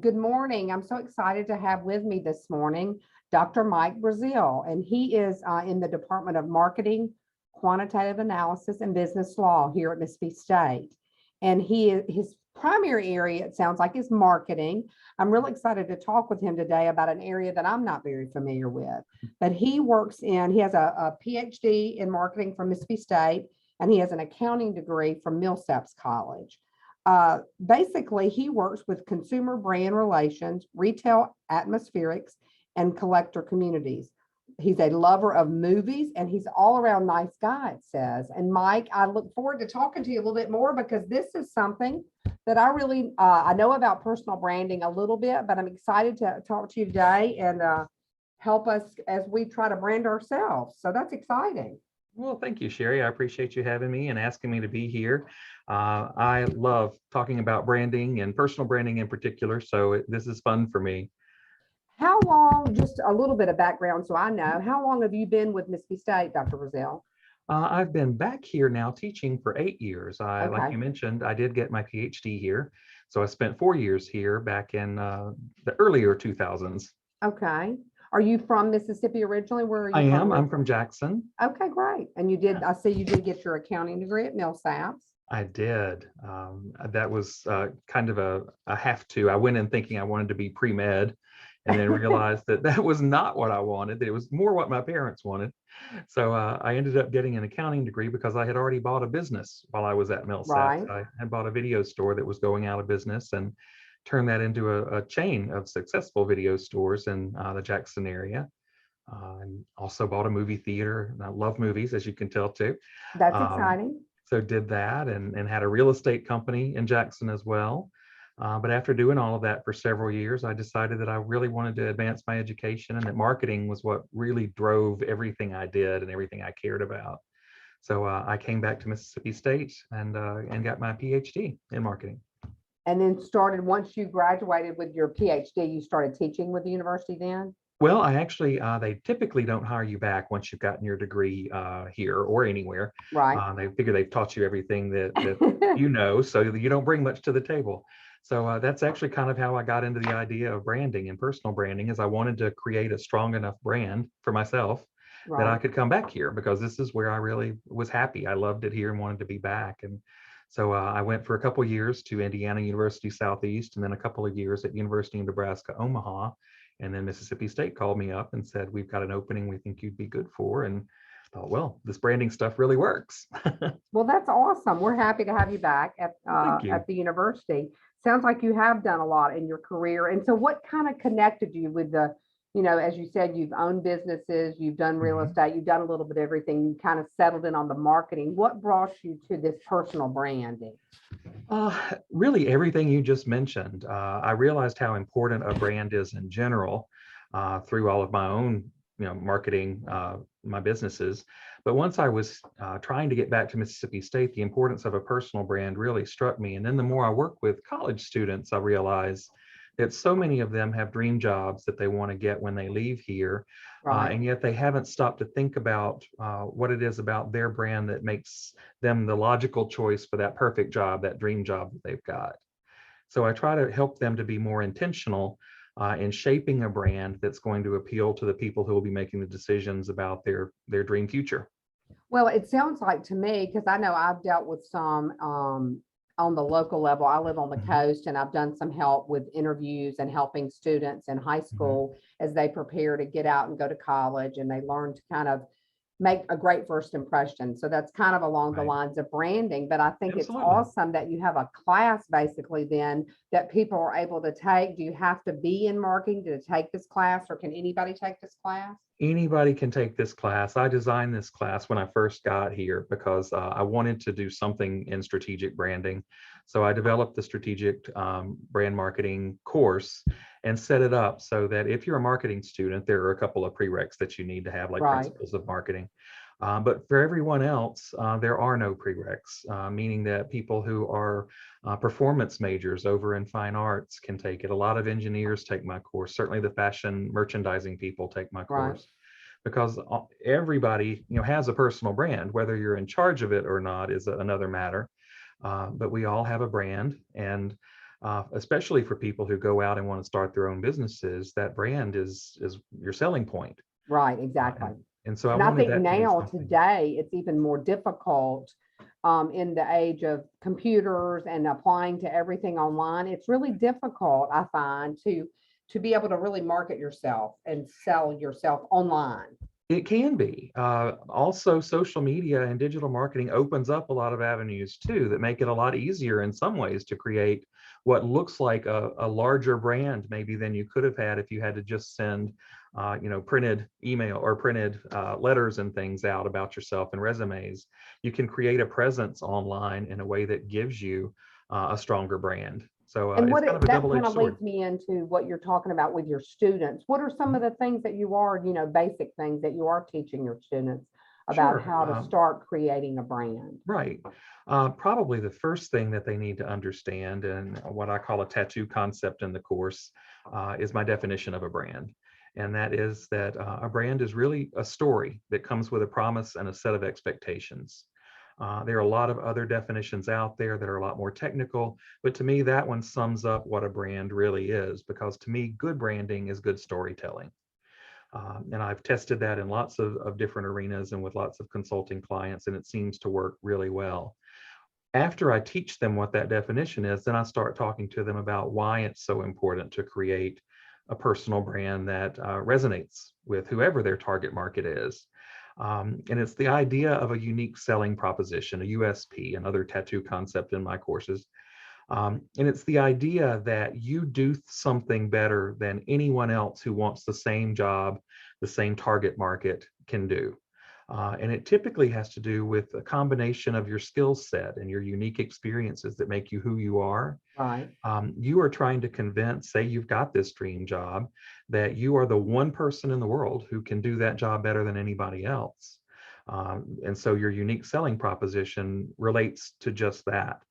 Good morning. I'm so excited to have with me this morning Dr. Mike Breazeale, and he is in the Department of Marketing, Quantitative Analysis, and Business Law here at Mississippi State. And his primary area, it sounds like, is marketing. I'm really excited to talk with him today about an area that I'm not very familiar with. But he has a PhD in marketing from Mississippi State, and he has an accounting degree from Millsaps College. Basically, he works with consumer brand relations, retail atmospherics, and collector communities. He's a lover of movies and he's all around nice guy, it says. And Mike, I look forward to talking to you a little bit more because this is something that I know about personal branding a little bit, but I'm excited to talk to you today and help us as we try to brand ourselves. So that's exciting. Well, thank you, Sherry. I appreciate you having me and asking me to be here. I love talking about branding and personal branding in particular, so this is fun for me. How long, just a little bit of background so I know, how long have you been with Mississippi State, Dr. Rozelle? I've been back here now teaching for 8 years. Like Okay. you mentioned, I did get my PhD here. So I spent 4 years here back in the earlier 2000s. Okay. Are you from Mississippi originally? Where are I you from am. I'm originally? from Jackson. Okay, great. And I see you did get your accounting degree at Millsaps. I did. That was kind of a have to. I went in thinking I wanted to be pre-med and then realized that that was not what I wanted, that it was more what my parents wanted. So I ended up getting an accounting degree because I had already bought a business while I was at Millsaps. Right. I had bought a video store that was going out of business and turned that into a chain of successful video stores in the Jackson area. And also bought a movie theater. And I love movies, as you can tell too. That's Um, exciting. so did that and had a real estate company in Jackson as well. But after doing all of that for several years, I decided that I really wanted to advance my education and that marketing was what really drove everything I did and everything I cared about. So I came back to Mississippi State and got my PhD in marketing. And then started, once you graduated with your PhD, you started teaching with the university then? Well, I actually, they typically don't hire you back once you've gotten your degree here or anywhere. Right. They figure they've taught you everything that you know, so you don't bring much to the table. So that's actually kind of how I got into the idea of branding and personal branding, is I wanted to create a strong enough brand for myself that I Right. could come back here because this is where I really was happy. I loved it here and wanted to be back. And so I went for a couple of years to Indiana University Southeast and then a couple of years at University of Nebraska, Omaha. And then Mississippi State called me up and said, we've got an opening we think you'd be good for. And I thought, well, this branding stuff really works. Well, that's awesome. We're happy to have you back Thank you. at the university. Sounds like you have done a lot in your career. And so what kind of connected you with as you said, you've owned businesses, you've done real Mhm. estate, you've done a little bit of everything, you kind of settled in on the marketing. What brought you to this personal branding? Really, everything you just mentioned. I realized how important a brand is in general through all of my own, marketing, my businesses. But once I was trying to get back to Mississippi State, the importance of a personal brand really struck me. And then the more I work with college students, I realize that so many of them have dream jobs that they want to get when they leave here. Right. And yet they haven't stopped to think about what it is about their brand that makes them the logical choice for that perfect job, that dream job that they've got. So I try to help them to be more intentional in shaping a brand that's going to appeal to the people who will be making the decisions about their dream future. Well, it sounds like to me, because I know I've dealt with some on the local level. I live on the Mhm, coast and I've done some help with interviews and helping students in high mhm. school as they prepare to get out and go to college and they learn to kind of make a great first impression. So that's kind of along the Right. lines of branding. But I think it's Absolutely. awesome that you have a class basically then that people are able to take. Do you have to be in marketing to take this class or can anybody take this class? Anybody can take this class. I designed this class when I first got here because I wanted to do something in strategic branding. So I developed the strategic brand marketing course and set it up so that if you're a marketing student, there are a couple of prereqs that you need to have, like Right. principles of marketing. But for everyone else, there are no prereqs, meaning that people who are performance majors over in fine arts can take it. A lot of engineers take my course. Certainly the fashion merchandising people take my Right. course because everybody, has a personal brand. Whether you're in charge of it or not is another matter. But we all have a brand, and especially for people who go out and want to start their own businesses. That brand is your selling point. Right, Uh, exactly. and so I And I wanted think that to be now, something. today, it's even more difficult in the age of computers and applying to everything online. It's really difficult, I find, to be able to really market yourself and sell yourself online. It can be. Also, social media and digital marketing opens up a lot of avenues too that make it a lot easier in some ways to create what looks like a larger brand maybe than you could have had if you had to just send, printed email or printed letters and things out about yourself and resumes. You can create a presence online in a way that gives you a stronger brand. So And it's what kind of a that kind double-edged of sword. leads me into what you're talking about with your students. What are some of the things that you are, basic things that you are teaching your students about Sure. how to start creating a brand? Right. Probably the first thing that they need to understand, and what I call a tattoo concept in the course, is my definition of a brand. And that is that a brand is really a story that comes with a promise and a set of expectations. There are a lot of other definitions out there that are a lot more technical, but to me, that one sums up what a brand really is, because to me, good branding is good storytelling. And I've tested that in lots of different arenas and with lots of consulting clients, and it seems to work really well. After I teach them what that definition is, then I start talking to them about why it's so important to create a personal brand that resonates with whoever their target market is. And it's the idea of a unique selling proposition, a USP, another tattoo concept in my courses. And it's the idea that you do something better than anyone else who wants the same job, the same target market can do. And it typically has to do with a combination of your skill set and your unique experiences that make you who you are. Right. You are trying to convince, say you've got this dream job, that you are the one person in the world who can do that job better than anybody else. And so your unique selling proposition relates to just that.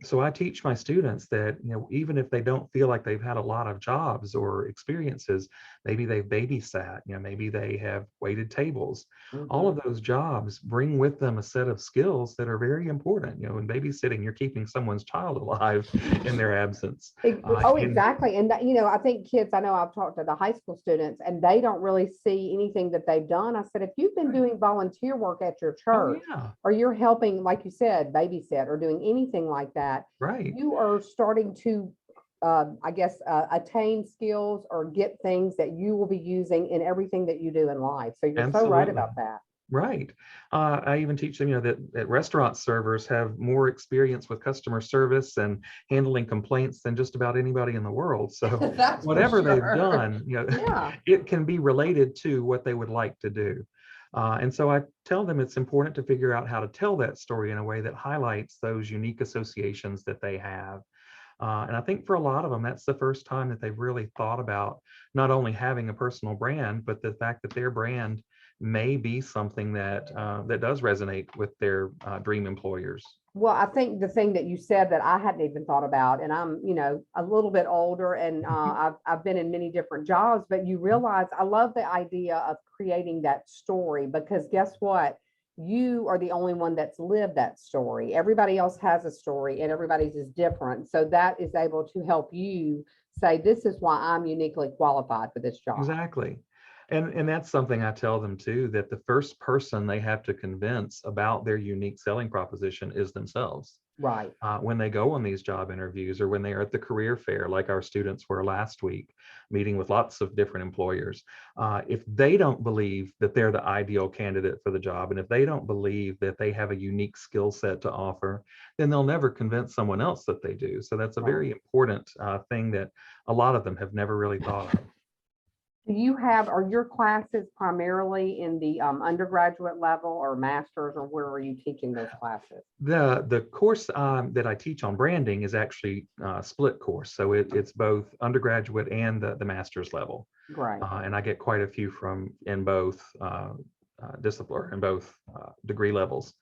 So I teach my students that, even if they don't feel like they've had a lot of jobs or experiences, maybe they've babysat, maybe they have waited tables. All Mhm. of those jobs bring with them a set of skills that are very important. In babysitting, you're keeping someone's child alive in their absence. Oh, And exactly. And that, I think kids, I know I've talked to the high school students and they don't really see anything that they've done. I said, if you've been right. doing volunteer work at your Oh church yeah, or you're helping, like you said, babysit or doing anything like that, right. you are starting to, I guess, attain skills or get things that you will be using in everything that you do in life. So you're so right Absolutely. about that. Right. I even teach them, that restaurant servers have more experience with customer service and handling complaints than just about anybody in the world. So That's for whatever they've sure. done, Yeah. it can be related to what they would like to do. And so I tell them it's important to figure out how to tell that story in a way that highlights those unique associations that they have. And I think for a lot of them, that's the first time that they've really thought about not only having a personal brand, but the fact that their brand may be something that does resonate with their dream employers. Well, I think the thing that you said that I hadn't even thought about, and I'm, a little bit older and I've been in many different jobs, but you realize I love the idea of creating that story because guess what? You are the only one that's lived that story. Everybody else has a story and everybody's is different. So that is able to help you say, this is why I'm uniquely qualified for this job. Exactly. And that's something I tell them too, that the first person they have to convince about their unique selling proposition is themselves. Right. When they go on these job interviews or when they are at the career fair, like our students were last week, meeting with lots of different employers, if they don't believe that they're the ideal candidate for the job, and if they don't believe that they have a unique skill set to offer, then they'll never convince someone else that they do. So that's a Right. very important thing that a lot of them have never really thought of. Do you have, are your classes primarily in the undergraduate level or master's, or where are you teaching those classes? The course that I teach on branding is actually a split course, so it's both undergraduate and the master's level. Great. And I get quite a few from in both discipline in both degree levels.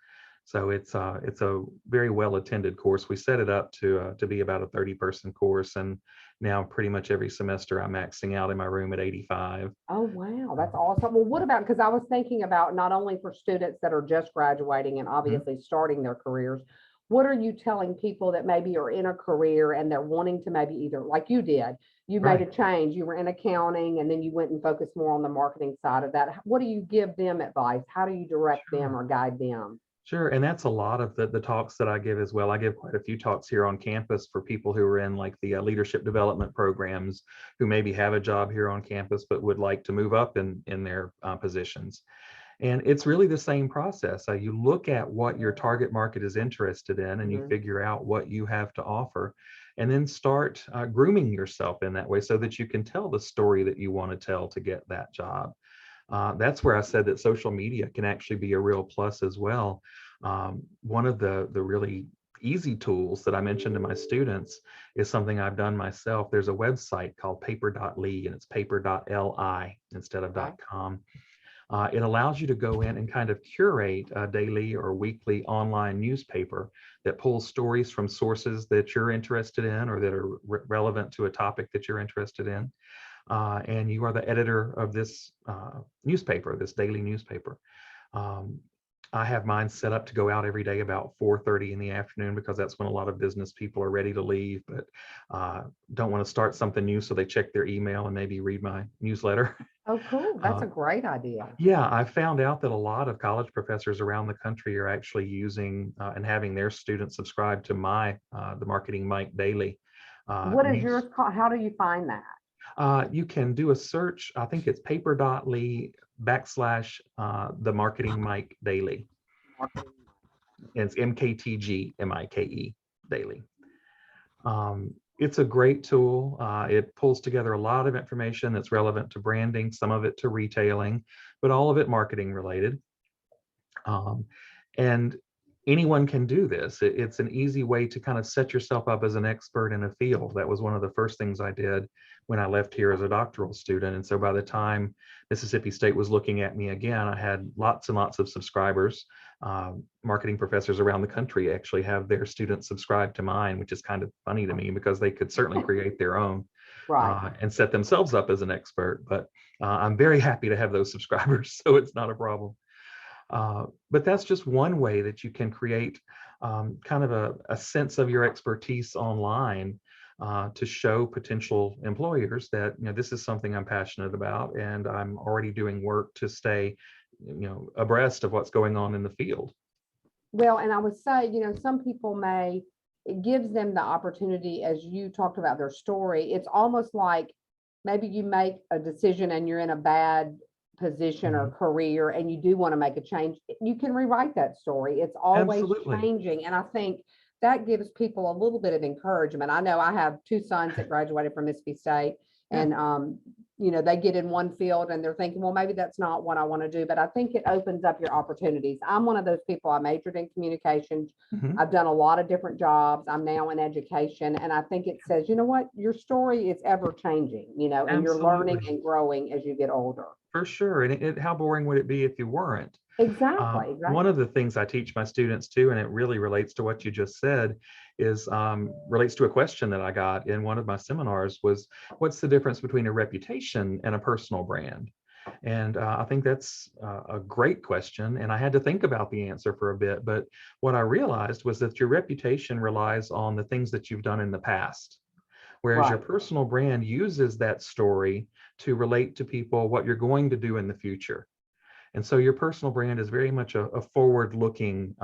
So it's a very well attended course. We set it up to be about a 30-person course, and now pretty much every semester I'm maxing out in my room at 85. Oh, wow, that's awesome. Well, what about, because I was thinking about not only for students that are just graduating and Mhm. obviously starting their careers, what are you telling people that maybe are in a career and they're wanting to maybe either, like you did, you made a Right. change, you were in accounting and then you went and focused more on the marketing side of that. What do you give them advice? How do you direct them Sure. or guide them? Sure. And that's a lot of the talks that I give as well. I give quite a few talks here on campus for people who are in like the leadership development programs, who maybe have a job here on campus but would like to move up in their positions. And it's really the same process. You look at what your target market is interested in and you Mhm. figure out what you have to offer, and then start grooming yourself in that way so that you can tell the story that you want to tell to get that job. That's where I said that social media can actually be a real plus as well. One of the really easy tools that I mentioned to my students is something I've done myself. There's a website called paper.ly, and it's paper.li instead of Okay. .com. It allows you to go in and kind of curate a daily or weekly online newspaper that pulls stories from sources that you're interested in or that are relevant to a topic that you're interested in. And you are the editor of this newspaper, this daily newspaper. Um, I have mine set up to go out every day about 4:30 in the afternoon because that's when a lot of business people are ready to leave, but don't want to start something new, so they check their email and maybe read my newsletter. Oh, cool. That's Uh, a great idea. yeah, I found out that a lot of college professors around the country are actually using and having their students subscribe to my the Marketing Mike Daily What is yours news. called? How do you find that? You can do a search. I think it's paper.ly backslash the Marketing Mike Daily. Marketing. And it's MKTG Daily. It's a great tool. It pulls together a lot of information that's relevant to branding, some of it to retailing, but all of it marketing related. Um, and anyone can do this. It's an easy way to kind of set yourself up as an expert in a field. That was one of the first things I did when I left here as a doctoral student. And so by the time Mississippi State was looking at me again, I had lots and lots of subscribers. Marketing professors around the country actually have their students subscribe to mine, which is kind of funny to me because they could certainly create their own Right. and set themselves up as an expert. But I'm very happy to have those subscribers, so it's not a problem. But that's just one way that you can create kind of a sense of your expertise online to show potential employers that, you know, this is something I'm passionate about and I'm already doing work to stay, you know, abreast of what's going on in the field. Well, and I would say, some people it gives them the opportunity, as you talked about their story. It's almost like maybe you make a decision and you're in a bad position or Mhm. career and you do want to make a change. You can rewrite that story. It's always Absolutely. changing. And I think that gives people a little bit of encouragement. I know I have two sons that graduated from Mississippi State, Yeah. and they get in one field and they're thinking, well, maybe that's not what I want to do. But I think it opens up your opportunities. I'm one of those people. I majored in communications. Mhm. I've done a lot of different jobs. I'm now in education. And I think it says, you know what, your story is ever changing, and you're learning Absolutely. and growing as you get older. For sure. And how boring would it be if you weren't? Exactly. One Exactly. of the things I teach my students too, and it really relates to what you just said, is relates to a question that I got in one of my seminars was, what's the difference between a reputation and a personal brand? And I think that's a great question. And I had to think about the answer for a bit. But what I realized was that your reputation relies on the things that you've done in the past, whereas your Right. personal brand uses that story to relate to people what you're going to do in the future. And so your personal brand is very much a forward-looking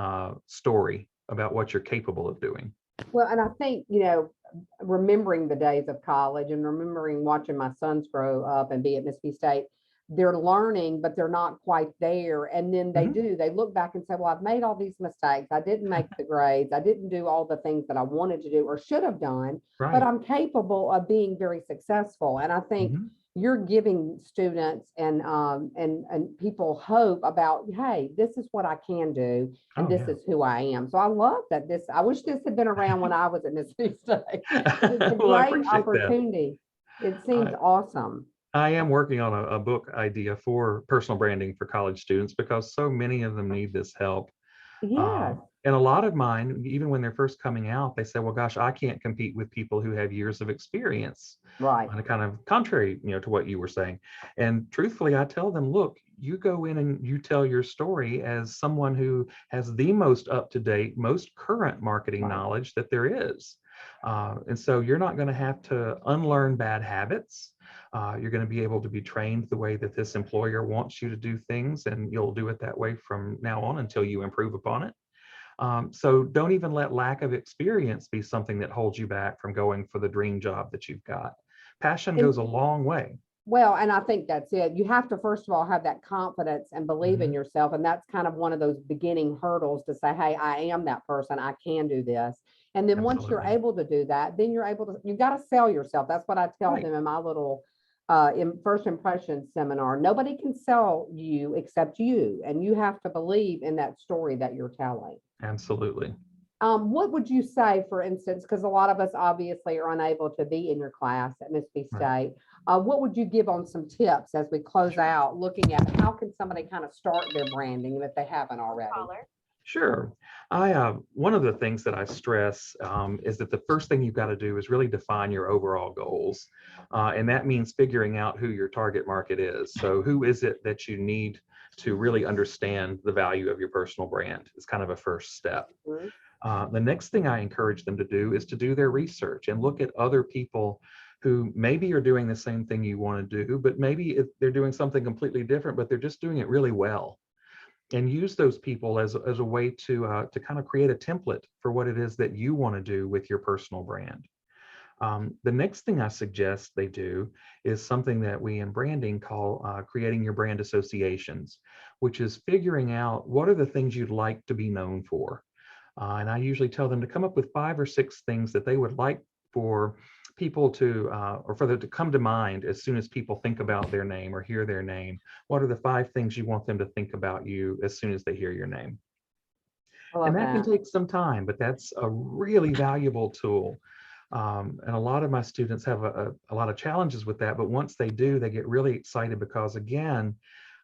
story about what you're capable of doing. Well, and I think, remembering the days of college and remembering watching my sons grow up and be at Mississippi State, they're learning, but they're not quite there. And then Mhm. they look back and say, well, I've made all these mistakes. I didn't make the grades. I didn't do all the things that I wanted to do or should have done, but Right. I'm capable of being very successful. And I think Mhm. you're giving students and people hope about, hey, this is what I can do and Oh, this yeah. is who I am. So I love that I wish this had been around when I was at Mississippi State, because it's a Well, I great appreciate that. opportunity. It seems I, awesome. I am working on a book idea for personal branding for college students because so many of them need this help. Yes, And a lot of mine, even when they're first coming out, they say, well, gosh, I can't compete with people who have years of experience. right. On a kind of contrary, to what you were saying. And truthfully, I tell them, look, you go in and you tell your story as someone who has the most up-to-date, most current marketing Right. knowledge that there is. And so you're not going to have to unlearn bad habits. You're going to be able to be trained the way that this employer wants you to do things, and you'll do it that way from now on until you improve upon it. So don't even let lack of experience be something that holds you back from going for the dream job that you've got. Passion goes a And long way. well, and I think that's it. You have to, first of all, have that confidence and believe in Mhm. yourself. And that's kind of one of those beginning hurdles to say, hey, I am that person. I can do this. And then once you're Absolutely. able to do that, then you're able to, you got to sell yourself. That's what I tell Right. them in my little first impression seminar. Nobody can sell you except you. And you have to believe in that story that you're telling. Absolutely. What would you say, for instance, because a lot of us obviously are unable to be in your class at Mississippi Right. State. What would you give on some tips as we close Sure. out, looking at how can somebody kind of start their branding if they haven't already? Sure. I One of the things that I stress is that the first thing you've got to do is really define your overall goals, and that means figuring out who your target market is. So, who is it that you need to really understand the value of your personal brand? It's kind of a first step. Mhm. The next thing I encourage them to do is to do their research and look at other people who maybe are doing the same thing you want to do, but maybe if they're doing something completely different, but they're just doing it really well. And use those people as a way to kind of create a template for what it is that you want to do with your personal brand. The next thing I suggest they do is something that we in branding call creating your brand associations, which is figuring out what are the things you'd like to be known for. And I usually tell them to come up with 5 or 6 things that they would like for people to, or for them to come to mind as soon as people think about their name or hear their name. What are the 5 things you want them to think about you as soon as they hear your name? I And love that can that. take some time, but that's a really valuable tool. And a lot of my students have a lot of challenges with that, but once they do, they get really excited because, again,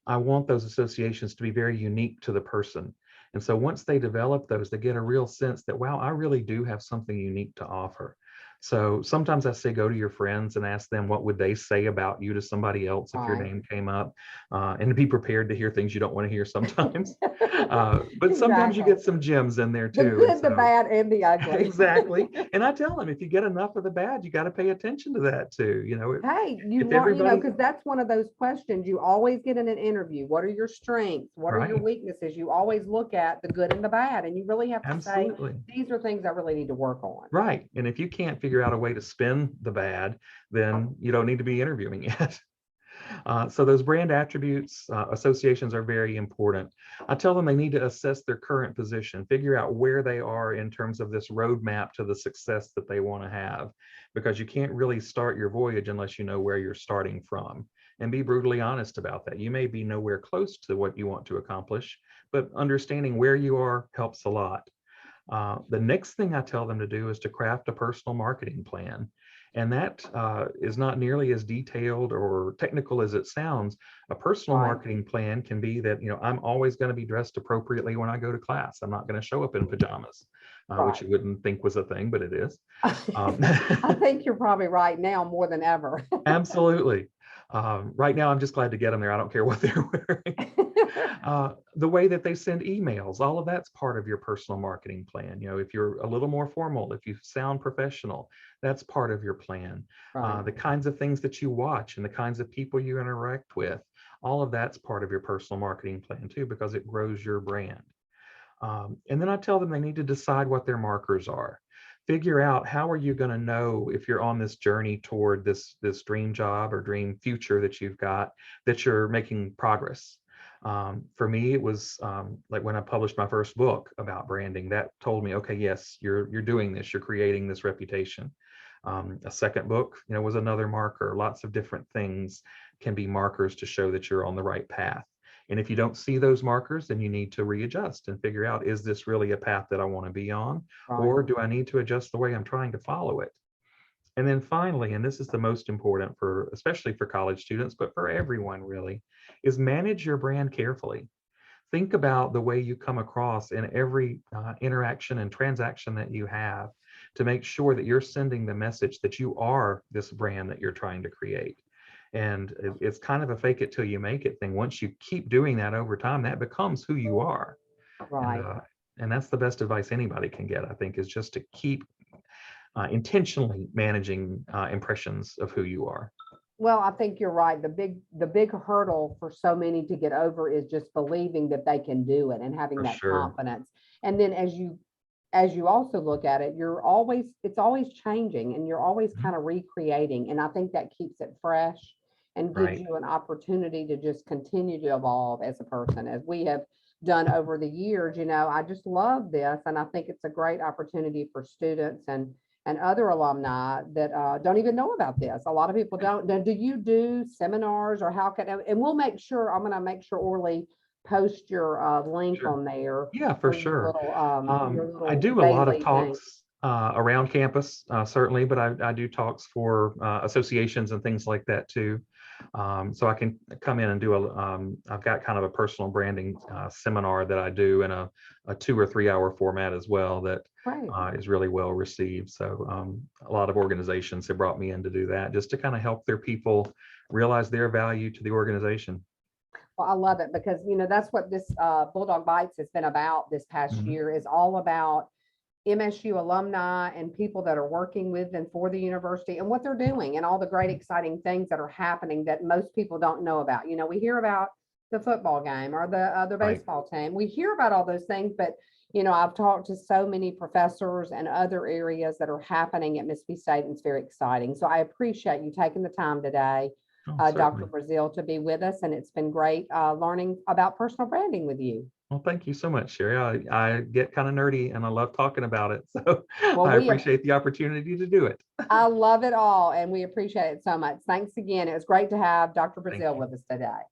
I want those associations to be very unique to the person. And so once they develop those, they get a real sense that, wow, I really do have something unique to offer. So sometimes I say, go to your friends and ask them what would they say about you to somebody else if your Right. name came up, and to be prepared to hear things you don't want to hear sometimes. But sometimes you Exactly. get some gems in there The too. And good, the so bad, and the ugly. exactly. And I tell them, if you get enough of the bad, you got to pay attention to that too. Hey, you If learn, everybody, because that's one of those questions you always get in an interview. What are your strengths? What are your right, weaknesses? You always look at the good and the bad, and you really have to say, absolutely. these are things I really need to work on. Right. And if you can't figure out a way to spin the bad, then you don't need to be interviewing yet. So those brand attributes, associations are very important. I tell them they need to assess their current position, figure out where they are in terms of this roadmap to the success that they want to have, because you can't really start your voyage unless you know where you're starting from. And be brutally honest about that. You may be nowhere close to what you want to accomplish, but understanding where you are helps a lot. The next thing I tell them to do is to craft a personal marketing plan. And that is not nearly as detailed or technical as it sounds. A personal Right. marketing plan can be that, I'm always going to be dressed appropriately when I go to class. I'm not going to show up in pajamas, which Right. you wouldn't think was a thing, but it is. Um, I think you're probably right now more than ever. Absolutely. Right now, I'm just glad to get them there. I don't care what they're wearing. The way that they send emails, all of that's part of your personal marketing plan. If you're a little more formal, if you sound professional, that's part of your plan. Right. The kinds of things that you watch and the kinds of people you interact with, all of that's part of your personal marketing plan too, because it grows your brand. And then I tell them they need to decide what their markers are. Figure out how are you going to know if you're on this journey toward this dream job or dream future that you've got, that you're making progress. For me, it was like when I published my first book about branding, that told me, okay, yes, you're doing this, you're creating this reputation. A second book, was another marker. Lots of different things can be markers to show that you're on the right path. And if you don't see those markers, then you need to readjust and figure out, is this really a path that I want to be on? Right. Or do I need to adjust the way I'm trying to follow it? And then finally, and this is the most important for, especially for college students, but for everyone really, is manage your brand carefully. think about the way you come across in every interaction and transaction that you have, to make sure that you're sending the message that you are this brand that you're trying to create. And it's kind of a fake it till you make it thing. Once you keep doing that over time, that becomes who you are. Right. And that's the best advice anybody can get, I think, is just to keep intentionally managing impressions of who you are. Well, I think you're right. The big hurdle for so many to get over is just believing that they can do it and having For that sure. confidence. And then as you also look at it, it's always changing and you're always Mhm. kind of recreating. And I think that keeps it fresh and gives Right. you an opportunity to just continue to evolve as a person, as we have done over the years. I just love this. And I think it's a great opportunity for students and other alumni that don't even know about this. A lot of people don't. Now, do you do seminars, or how can, and I'm going to make sure Orly post your link Sure. on there Yeah, for for sure. your I little do a lot of daily thing. talks around campus, certainly, but I do talks for associations and things like that too. So I can come in and do I've got kind of a personal branding seminar that I do in a 2 or 3 hour format as well, that Right. is really well received. So a lot of organizations have brought me in to do that, just to kind of help their people realize their value to the organization. Well, I love it because, that's what this Bulldog Bites has been about this past Mhm. year, is all about MSU alumni and people that are working with and for the university and what they're doing and all the great, exciting things that are happening that most people don't know about. We hear about the football game or the Right. baseball team. We hear about all those things, but I've talked to so many professors and other areas that are happening at Mississippi State, and it's very exciting. So I appreciate you taking the time today, Oh, Dr. certainly. Breazeale, to be with us, and it's been great learning about personal branding with you. Well, thank you so much, Sherry. I get kind of nerdy and I love talking about it. So Well, I appreciate the opportunity to do it. I love it all, and we appreciate it so much. Thanks again. It was great to have Dr. Thank Brazil you. with us today.